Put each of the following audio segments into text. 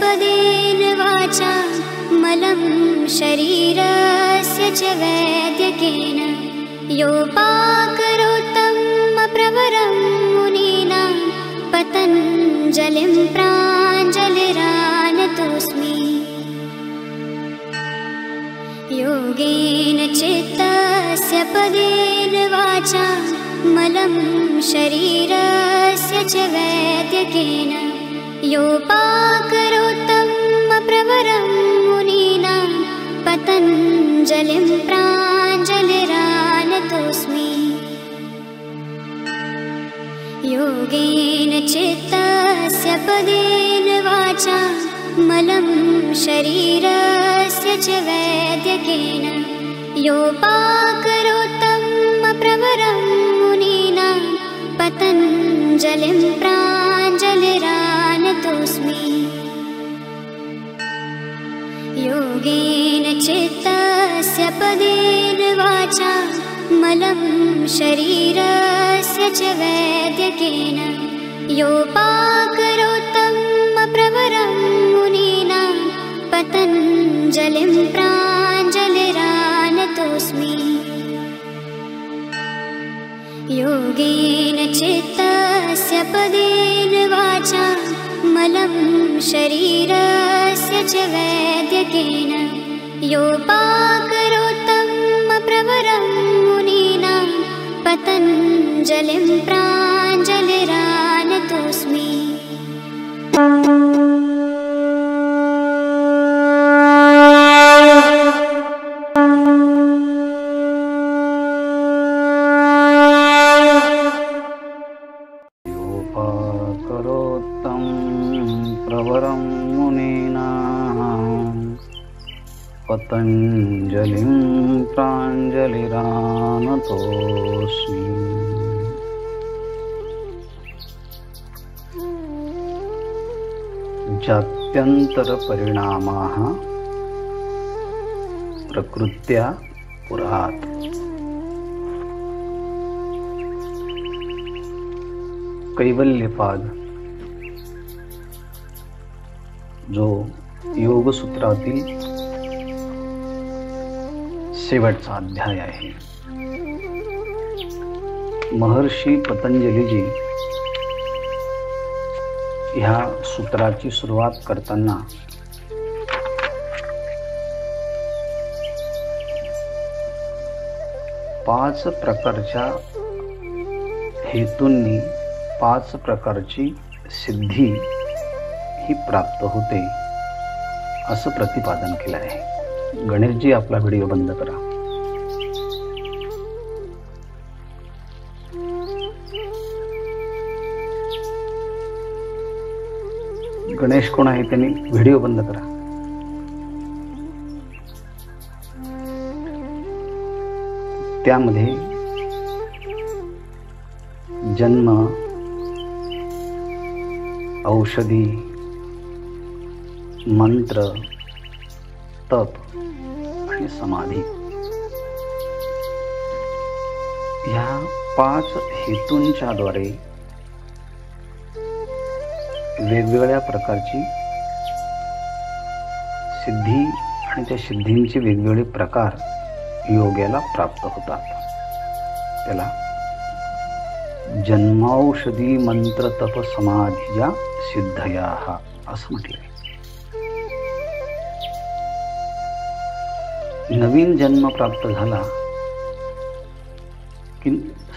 पदेन वाचा मलं शरीरस्य च वैद्यकेन योपाकरोत्तं प्रवरं मुनीनां पतञ्जलिं प्राञ्जलिरानतोऽस्मि। योगेन चित्तस्य पदेन वाचा मलं शरीरस्य च वैद्यकेन योपाकरोत्तं प्रवरं मुनीनां पतञ्जलिं प्राञ्जलिरानतोऽस्मि। योगेन चित्तस्य पदेन वाचा मलं शरीरस्य च वैद्यकेन योपाकरोत्तं प्रवरं मुनीनां पतञ्जलिं प्राञ्जलिरानतोऽस्मि। योगेन चित्तस्य पदेन वाचा मलं शरीरस्य च वैद्यकेन योपाकरोत्तं प्रवरं मुनीनां पतञ्जलिं प्राञ्जलिरानतोऽस्मि। योगेन चित्तस्य पदेन वाचा मलं शरीरस्य च वैद्यकेन योपाकरोत्तं प्रवरं मुनीनां पतञ्जलिं प्राञ्जलिरानतोऽस्मि। योपाकरोत्तं प्रवरं मुनीनां पतञ्जलिं प्राञ्जलिरानतोऽस्मि। जात्यन्तरपरिणामाः प्रकृत्या पुरात्। कैवल्यपाद जो योगसूत्रातील शेवटचा अध्याय आहे। महर्षी पतंजलीजी ह्या सूत्राची सुरुवात करताना पाच प्रकारच्या हेतूंनी पाच प्रकारची सिद्धी ही प्राप्त होते असं प्रतिपादन केलं आहे। गणेशजी आपला व्हिडिओ बंद करा। गणेश कोण आहे त्यांनी व्हिडिओ बंद करा। त्यामध्ये जन्म, औषधी, मंत्र, तप आणि समाधी ह्या पाच हेतूंच्या द्वारे वेगवेगळ्या प्रकारची सिद्धी आणि त्या सिद्धींचे वेगवेगळे प्रकार योग्याला प्राप्त होतात। त्याला जन्मौषधी मंत्र तप समाधीया सिद्धयाः असं म्हटलं आहे। नवीन जन्म प्राप्त झाला की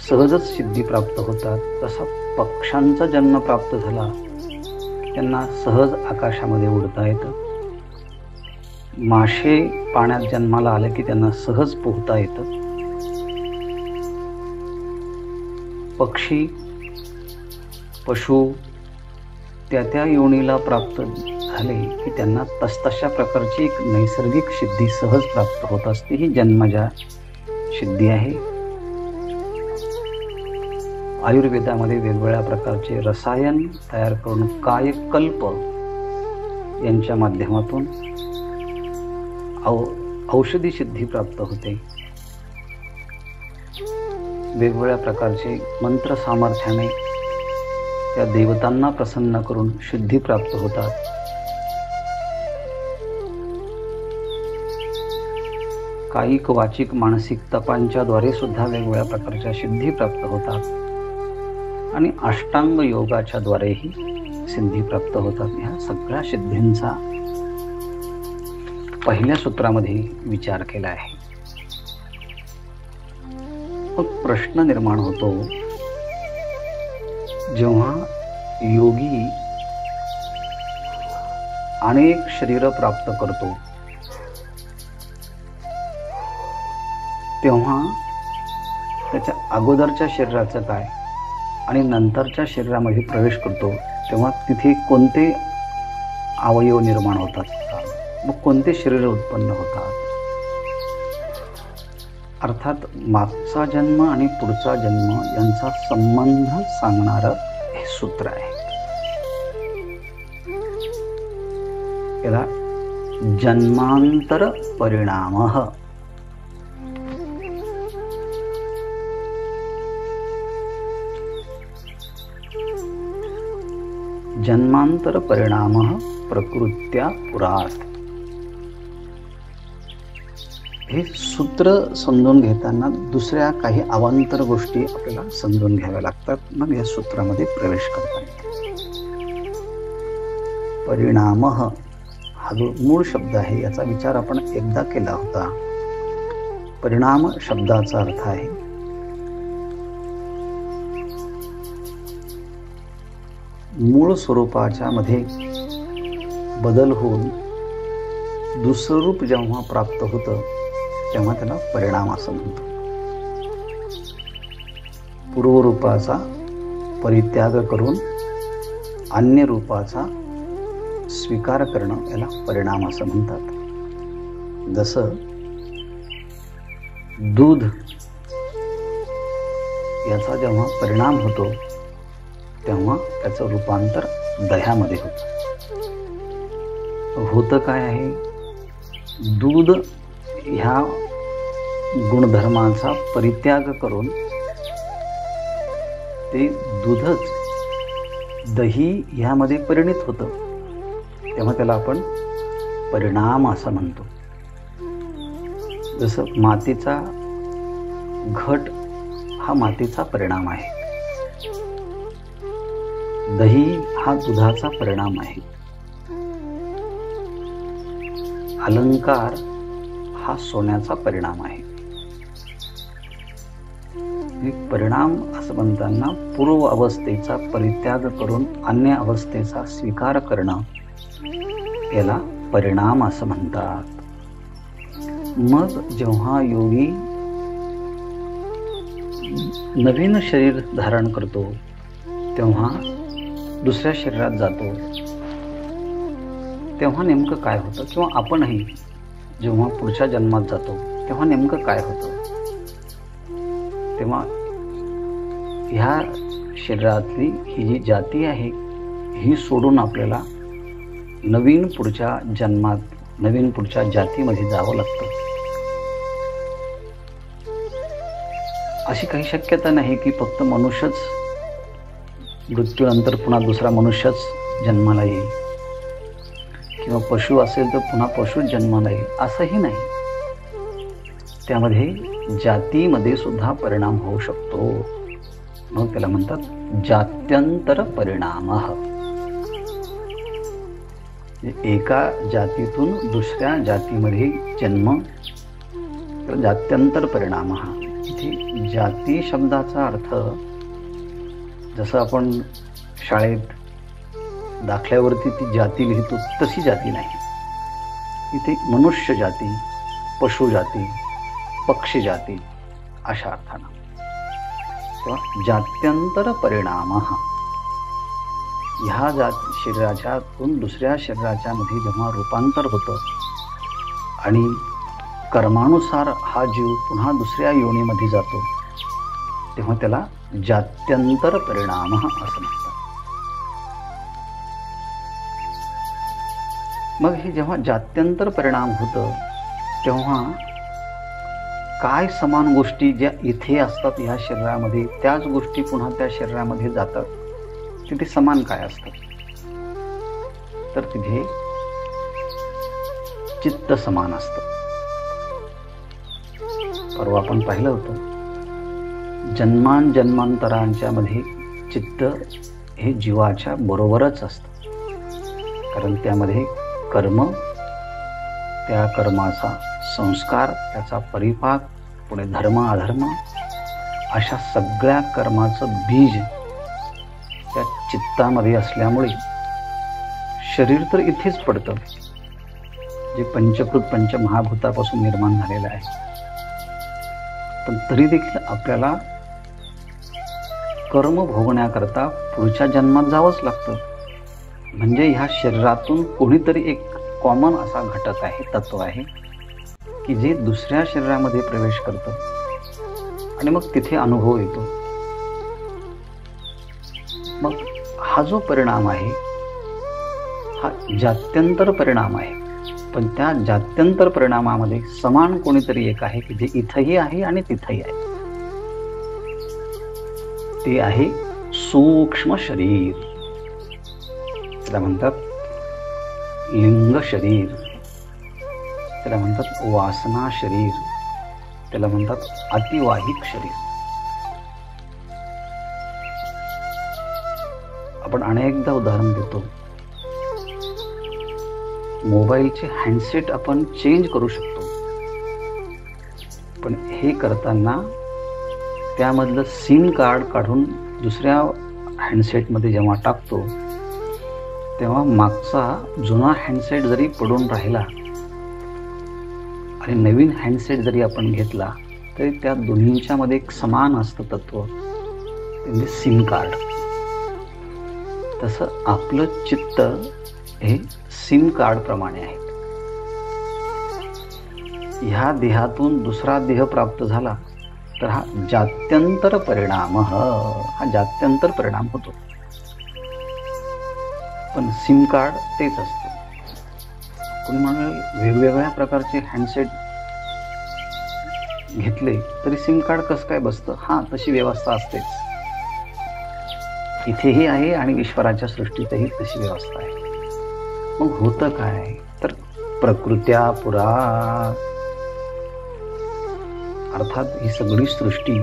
सहजच सिद्धी प्राप्त होतात। तसा पक्ष्यांचा जन्म प्राप्त झाला की त्यांना सहज आकाशामध्ये उडता येतं। मासे पाण्यात जन्माला आले की त्यांना सहज पोहता येतं। पक्षी, पशु त्या योनीला प्राप्त झाले की त्यांना तसतशा प्रकारची एक नैसर्गिक सिद्धी सहज प्राप्त होत असते। ही जन्मजा सिद्धी आहे। आयुर्वेदामध्ये वेगवेगळ्या प्रकारचे रसायन तयार करून कायकल्प यांच्या माध्यमातून औषधी सिद्धी प्राप्त होते। वेगवेगळ्या प्रकारचे मंत्र सामर्थ्याने त्या देवतांना प्रसन्न करून सिद्धी प्राप्त होतात। कायिक वाचिक मानसिक तपांच्या द्वारे सुद्धा वेगवेगळ्या प्रकारच्या सिद्धी प्राप्त होतात आणि अष्टांग योगाच्या द्वारेही सिद्धी प्राप्त होतात. ह्या सगळ्या सिद्धींचा पहिल्या सूत्रामध्ये विचार केला आहे. मग प्रश्न निर्माण होतो, जेव्हा योगी अनेक शरीर प्राप्त करतो तेव्हा त्याच्या अगोदरच्या शरीराचं काय आणि नंतरच्या शरीरामध्ये प्रवेश करतो तेव्हा तिथे कोणते अवयव निर्माण होतात, मग कोणते शरीर उत्पन्न होतात. अर्थात मागचा जन्म आणि पुढचा जन्म यांचा संबंध सांगणारं हे सूत्र आहे. याला जन्मांतर परिणामः जन्मांतर परिणामः प्रकृत्या पुरात. हे सूत्र समजून घेताना दुसऱ्या काही अवांतर गोष्टी आपल्याला समजून घ्याव्या लागतात, मग या सूत्रामध्ये प्रवेश करता येतो. परिणामः हा जो मूळ शब्द आहे याचा विचार आपण एकदा केला होता. परिणाम शब्दाचा अर्थ आहे मूळ स्वरूपाच्या मध्ये बदल होऊन दुसरं रूप जेव्हा प्राप्त होतं तेव्हा त्याला परिणाम असं म्हणतो. पूर्वरूपाचा परित्याग करून अन्य रूपाचा स्वीकार करणं याला परिणाम असं म्हणतात. जसं दूध याचा जेव्हा परिणाम होतो तेव्हा त्याचं रूपांतर दह्यामध्ये होतं. काय आहे, दूध ह्या गुणधर्माचा परित्याग करून ते दूधच दही ह्यामध्ये परिणित होतं तेव्हा त्याला आपण परिणाम असं म्हणतो. जसं मातीचा घट हा मातीचा परिणाम आहे, दही हा दुधाचा परिणाम आहे, अलंकार हा सोन्याचा परिणाम आहे. परिणाम असं म्हणताना पूर्व अवस्थेचा परित्याग करून अन्य अवस्थेचा स्वीकार करणं याला परिणाम असं म्हणतात. मग जेव्हा योगी नवीन शरीर धारण करतो तेव्हा दुसऱ्या शरीरात जातो तेव्हा नेमकं काय होतं, किंवा आपणही जेव्हा पुढच्या जन्मात जातो तेव्हा नेमकं काय होतं, तेव्हा ह्या शरीरातली ही जी जाती आहे ही सोडून आपल्याला नवीन पुढच्या जन्मात नवीन पुढच्या जातीमध्ये जावं लागतं. अशी काही शक्यता नाही की फक्त मनुष्यच मृत्यूनंतर पुन्हा दुसरा मनुष्यच जन्माला येईल, किंवा पशु असेल तर पुन्हा पशुच जन्माला येईल, असंही नाही. त्यामध्ये जातीमध्ये सुद्धा परिणाम होऊ शकतो. मग त्याला म्हणतात जात्यंतर परिणामः. एका जातीतून दुसऱ्या जातीमध्ये जन्म जात्यंतर परिणामः. इथे जाती शब्दाचा अर्थ जसं आपण शाळेत दाखल्यावरती ती जाती लिहितो तशी जाती नाही. इथे मनुष्य जाती, पशु जाती, पक्षी जाती अशा अर्थानं. तेव्हा जात्यंतर परिणामः ह्या शरीराच्यातून दुसऱ्या शरीराच्या मध्ये जेव्हा रूपांतर होतं आणि कर्मानुसार हा जीव पुन्हा दुसऱ्या योनीमध्ये जातो तेव्हा त्याला जात्यंतर परिणामः असं म्हणतात. मग हे जेव्हा जात्यंतर परिणाम होतं तेव्हा काय समान गोष्टी ज्या इथे असतात ह्या शरीरामध्ये त्याच गोष्टी पुन्हा त्या शरीरामध्ये जातात, तिथे समान काय असतं, तर तिथे चित्त समान असतं. परवा आपण पाहिलं होतं, जन्मांतरांच्या मध्ये चित्त हे जीवाच्या बरोबरच असतं, कारण त्यामध्ये कर्म, त्या कर्माचा संस्कार, त्याचा परिपाक, पुढे धर्म अधर्म, अशा सगळ्या कर्माचं बीज त्या चित्तामध्ये असल्यामुळे शरीर तर इथेच पडतं, जे पंचकृत पंचमहाभूतापासून निर्माण झालेलं आहे. पण तरी देखील आपल्याला कर्म भोगण्याकरता पुढच्या जन्मात जावंच लागतं. म्हणजे ह्या शरीरातून कोणीतरी एक कॉमन असा घटक आहे, तत्व आहे, की जे दुसऱ्या शरीरामध्ये प्रवेश करतं आणि मग तिथे अनुभव येतो. मग हा जो परिणाम आहे हा जात्यंतर परिणाम आहे, पण त्या जात्यंतर परिणामामध्ये समान कोणीतरी एक आहे की जे इथंही आहे आणि तिथंही आहे. ते आहे सूक्ष्म शरीर. त्याला म्हणतात लिंग शरीर, त्याला म्हणतात वासना शरीर, त्याला म्हणतात अतिवाहिक शरीर. आपण अनेकदा उदाहरण देतो, मोबाईलचे हँडसेट आपण चेंज करू शकतो, पण हे करताना त्यामधलं सिम कार्ड काढून दुसऱ्या हँडसेटमध्ये जेव्हा टाकतो तेव्हा मागचा जुना हँडसेट जरी पडून राहिला आणि नवीन हँडसेट जरी आपण घेतला तरी त्या दोन्हीच्या मध्ये एक समान असतं तत्व, म्हणजे सिम कार्ड. तसं आपलं चित्त हे सिम कार्ड प्रमाणे आहे. ह्या देहातून दुसरा देह प्राप्त झाला तर हा जात्यंतर परिणाम, हा जात्यंतर परिणाम होतो. पण सिम कार्ड तेच असतं. कोणी म्हणाल वेगवेगळ्या प्रकारचे हँडसेट घेतले तरी सिम कार्ड कसं काय बसतं? हा, तशी व्यवस्था असतेच. इथेही आहे आणि ईश्वराच्या सृष्टीतही तशी व्यवस्था आहे. मग होतं काय तर प्रकृत्या पुरा, अर्थात ही सगळी सृष्टी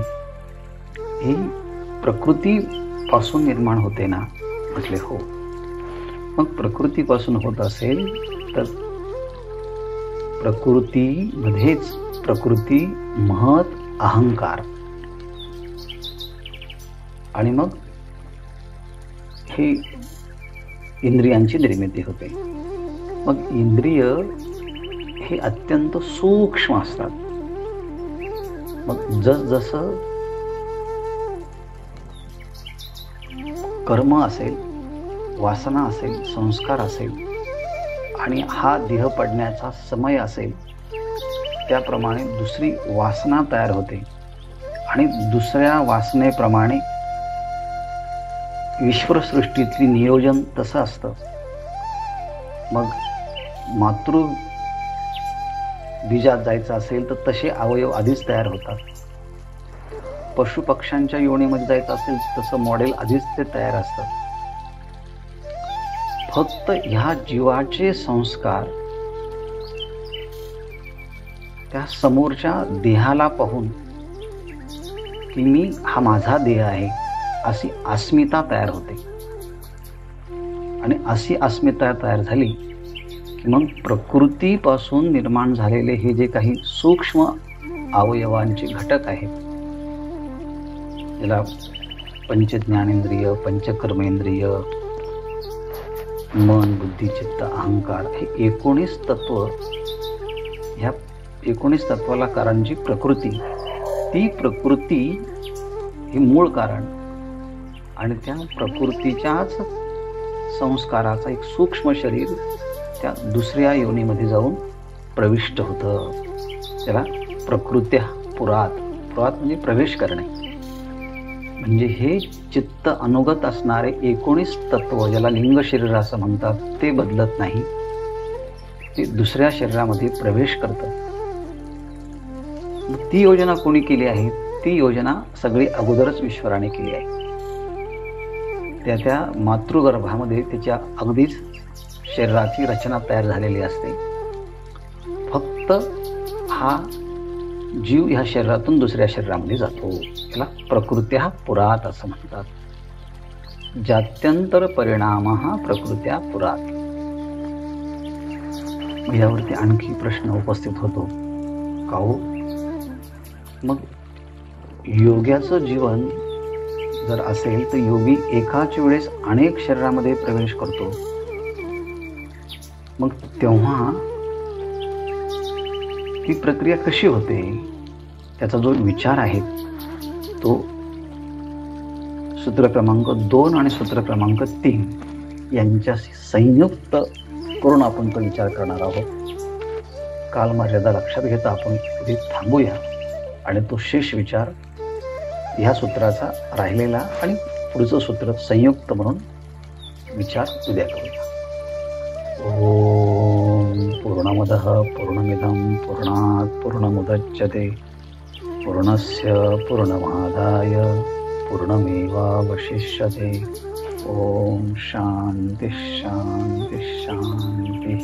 ही प्रकृतीपासून निर्माण होते ना? म्हटले हो. मग प्रकृतीपासून होत असेल तर प्रकृतीमध्येच प्रकृती, महत, अहंकार आणि मग हे इंद्रियांची निर्मिती होते. मग इंद्रिय हे अत्यंत सूक्ष्म असतात. मग जसजसं कर्म असेल, वासना असेल, संस्कार असेल आणि हा देह पडण्याचा समय असेल, त्याप्रमाणे दुसरी वासना तयार होते आणि दुसऱ्या वासनेप्रमाणे ईश्वरसृष्टीतली नियोजन तसं असतं. मग मातृ बीजात जायचं असेल तर तसे अवयव आधीच तयार होतात. पशुपक्ष्यांच्या योनीमध्ये जायचं असेल तसं मॉडेल आधीच ते तयार असतं. फक्त ह्या जीवाचे संस्कार त्या समोरच्या देहाला पाहून की मी हा माझा देह आहे अशी अस्मिता तयार होते. आणि अशी अस्मिता तयार झाली की मग प्रकृतीपासून निर्माण झालेले हे जे काही सूक्ष्म अवयवांचे घटक आहेत, ज्याला पंचज्ञानेंद्रिय, पंचकर्मेंद्रिय, मन, बुद्धी, चित्त, अहंकार, हे 19 तत्व, ह्या 19 तत्वाला कारण जी प्रकृती, ती प्रकृती हे मूळ कारण आणि त्या प्रकृतीच्याच संस्काराचा एक सूक्ष्म शरीर त्या दुसऱ्या योनीमध्ये जाऊन प्रविष्ट होतं. त्याला प्रकृत्या पुरात, पुरात म्हणजे प्रवेश करणे. म्हणजे हे चित्त अनुगत असणारे 19 तत्व, ज्याला लिंग शरीर असं म्हणतात, ते बदलत नाही, ते दुसऱ्या शरीरामध्ये प्रवेश करतं. ती योजना कोणी केली आहे? ती योजना सगळी अगोदरच ईश्वराने केली आहे. त्या मातृगर्भामध्ये त्याच्या अगदीच शरीराची रचना तयार झालेली असते. फक्त हा जीव ह्या शरीरातून दुसऱ्या शरीरामध्ये जातो. याला प्रकृत्या पुरात असं म्हणतात. जात्यंतर परिणाम हा प्रकृत्या पुरात. यावरती आणखी प्रश्न उपस्थित होतो का हो, मग योग्याचं जीवन जर असेल तर योगी एकाच वेळेस अनेक शरीरामध्ये प्रवेश करतो, मग तेव्हा ही प्रक्रिया कशी होते? त्याचा जो विचार आहे तो सूत्र क्रमांक 2 आणि सूत्र क्रमांक 3 यांच्याशी संयुक्त करून आपण तो विचार करणार आहोत. कालमर्यादा लक्षात घेता आपण इथे थांबूया आणि तो शेष विचार ह्या सूत्राचा राहिलेला आणि पुढचं सूत्र संयुक्त म्हणून विचार उद्या करूया. ओम पूर्णमदः पूर्णमिदं पूर्णात् पूर्णमुदच्यते पूर्णस्य पूर्णमादाय पूर्णमेवावशिष्यते. ओम शांति शांति शांति.